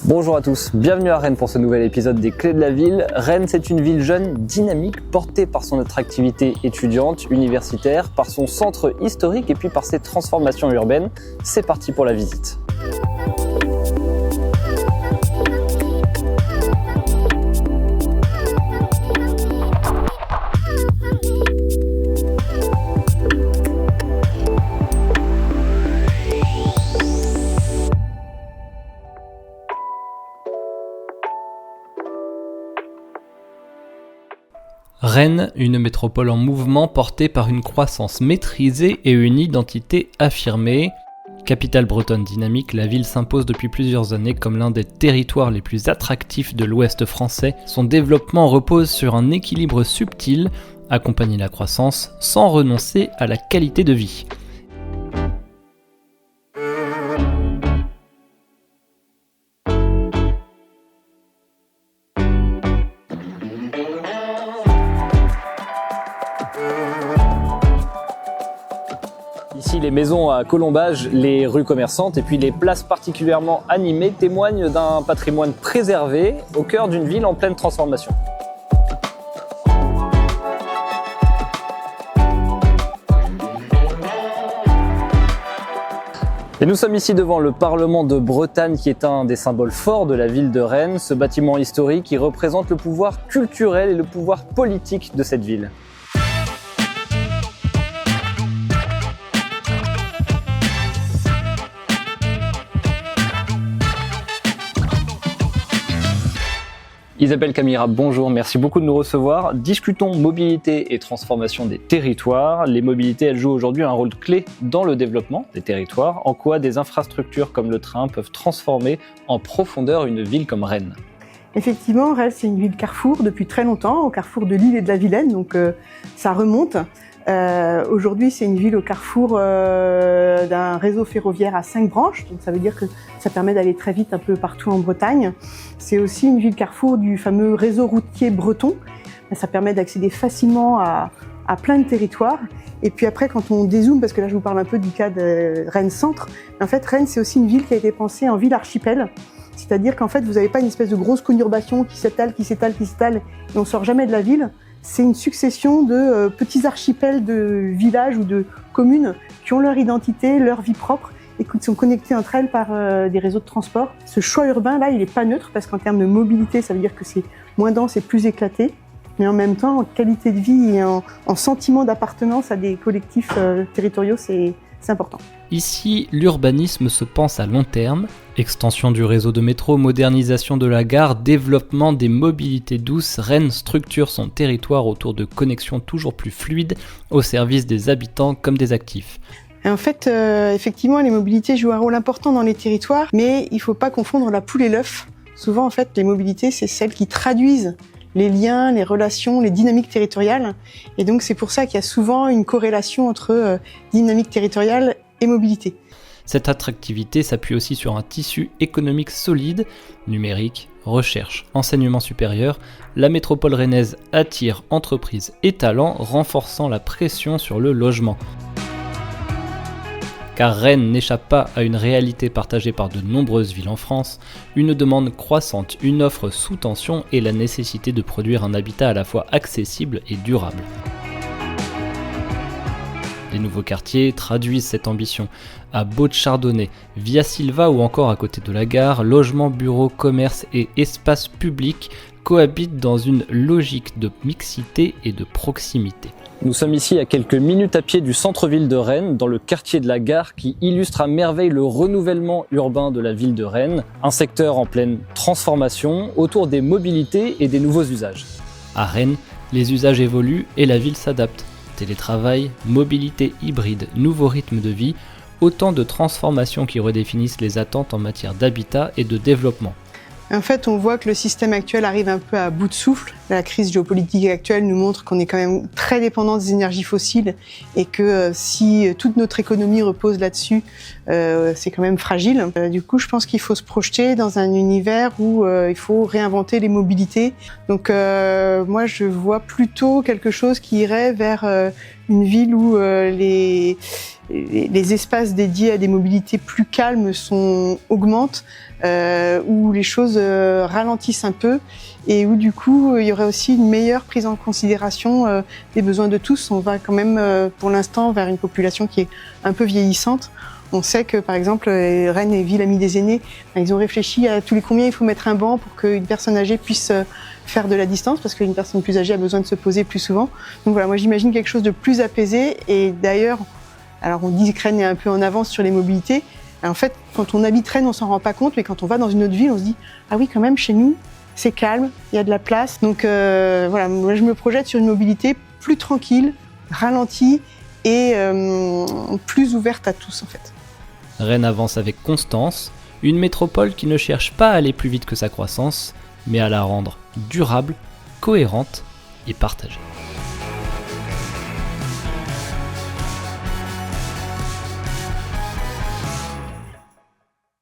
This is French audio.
Bonjour à tous, bienvenue à Rennes pour ce nouvel épisode des Clés de la Ville. Rennes, c'est une ville jeune, dynamique, portée par son attractivité étudiante, universitaire, par son centre historique et puis par ses transformations urbaines. C'est parti pour la visite. Rennes, une métropole en mouvement portée par une croissance maîtrisée et une identité affirmée. Capitale bretonne dynamique, la ville s'impose depuis plusieurs années comme l'un des territoires les plus attractifs de l'Ouest français. Son développement repose sur un équilibre subtil, accompagner la croissance sans renoncer à la qualité de vie. Ici, les maisons à colombage, les rues commerçantes et puis les places particulièrement animées témoignent d'un patrimoine préservé au cœur d'une ville en pleine transformation. Et nous sommes ici devant le Parlement de Bretagne qui est un des symboles forts de la ville de Rennes, ce bâtiment historique qui représente le pouvoir culturel et le pouvoir politique de cette ville. Isabelle Camira, bonjour, merci beaucoup de nous recevoir. Discutons mobilité et transformation des territoires. Les mobilités, elles jouent aujourd'hui un rôle clé dans le développement des territoires. En quoi des infrastructures comme le train peuvent transformer en profondeur une ville comme Rennes ? Effectivement, Rennes, c'est une ville carrefour depuis très longtemps, au carrefour de Lille et de la Vilaine, donc ça remonte. Aujourd'hui, c'est une ville au carrefour d'un réseau ferroviaire à 5 branches, donc ça veut dire que ça permet d'aller très vite un peu partout en Bretagne. C'est aussi une ville carrefour du fameux réseau routier breton. Ça permet d'accéder facilement à plein de territoires. Et puis après, quand on dézoome, parce que là je vous parle un peu du cas de Rennes Centre, en fait Rennes c'est aussi une ville qui a été pensée en ville archipel. C'est-à-dire qu'en fait vous n'avez pas une espèce de grosse conurbation qui s'étale, et on sort jamais de la ville. C'est une succession de petits archipels de villages ou de communes qui ont leur identité, leur vie propre et qui sont connectés entre elles par des réseaux de transport. Ce choix urbain là, il n'est pas neutre parce qu'en termes de mobilité, ça veut dire que c'est moins dense et plus éclaté. Mais en même temps, en qualité de vie et en sentiment d'appartenance à des collectifs territoriaux, c'est important. Ici, l'urbanisme se pense à long terme. Extension du réseau de métro, modernisation de la gare, développement des mobilités douces, Rennes structure son territoire autour de connexions toujours plus fluides au service des habitants comme des actifs. En fait, effectivement, les mobilités jouent un rôle important dans les territoires, mais il ne faut pas confondre la poule et l'œuf. Souvent, en fait, les mobilités, c'est celles qui traduisent les liens, les relations, les dynamiques territoriales. Et donc, c'est pour ça qu'il y a souvent une corrélation entre dynamique territoriale et mobilité. Cette attractivité s'appuie aussi sur un tissu économique solide, numérique, recherche, enseignement supérieur. La métropole rennaise attire entreprises et talents, renforçant la pression sur le logement. Car Rennes n'échappe pas à une réalité partagée par de nombreuses villes en France, une demande croissante, une offre sous tension et la nécessité de produire un habitat à la fois accessible et durable. Les nouveaux quartiers traduisent cette ambition. À Baud-de-Chardonnay, Via Silva ou encore à côté de la gare, logements, bureaux, commerces et espaces publics cohabitent dans une logique de mixité et de proximité. Nous sommes ici à quelques minutes à pied du centre-ville de Rennes, dans le quartier de la Gare qui illustre à merveille le renouvellement urbain de la ville de Rennes, un secteur en pleine transformation autour des mobilités et des nouveaux usages. À Rennes, les usages évoluent et la ville s'adapte. Télétravail, mobilité hybride, nouveaux rythmes de vie, autant de transformations qui redéfinissent les attentes en matière d'habitat et de développement. En fait, on voit que le système actuel arrive un peu à bout de souffle. La crise géopolitique actuelle nous montre qu'on est quand même très dépendant des énergies fossiles et que si toute notre économie repose là-dessus, c'est quand même fragile. Du coup, je pense qu'il faut se projeter dans un univers où il faut réinventer les mobilités. Donc moi, je vois plutôt quelque chose qui irait vers une ville où les les espaces dédiés à des mobilités plus calmes augmentent, où les choses ralentissent un peu et où du coup il y aurait aussi une meilleure prise en considération des besoins de tous. On va quand même pour l'instant vers une population qui est un peu vieillissante. On sait que par exemple Rennes et Ville Amie des Aînés, ils ont réfléchi à tous les combien il faut mettre un banc pour qu'une personne âgée puisse faire de la distance, parce qu'une personne plus âgée a besoin de se poser plus souvent. Donc voilà, moi j'imagine quelque chose de plus apaisé. Et d'ailleurs, alors on dit que Rennes est un peu en avance sur les mobilités. En fait, quand on habite Rennes, on s'en rend pas compte, mais quand on va dans une autre ville, on se dit ah oui, quand même, chez nous, c'est calme, il y a de la place. Donc voilà, moi je me projette sur une mobilité plus tranquille, ralentie et plus ouverte à tous en fait. Rennes avance avec constance, une métropole qui ne cherche pas à aller plus vite que sa croissance, mais à la rendre durable, cohérente et partagée.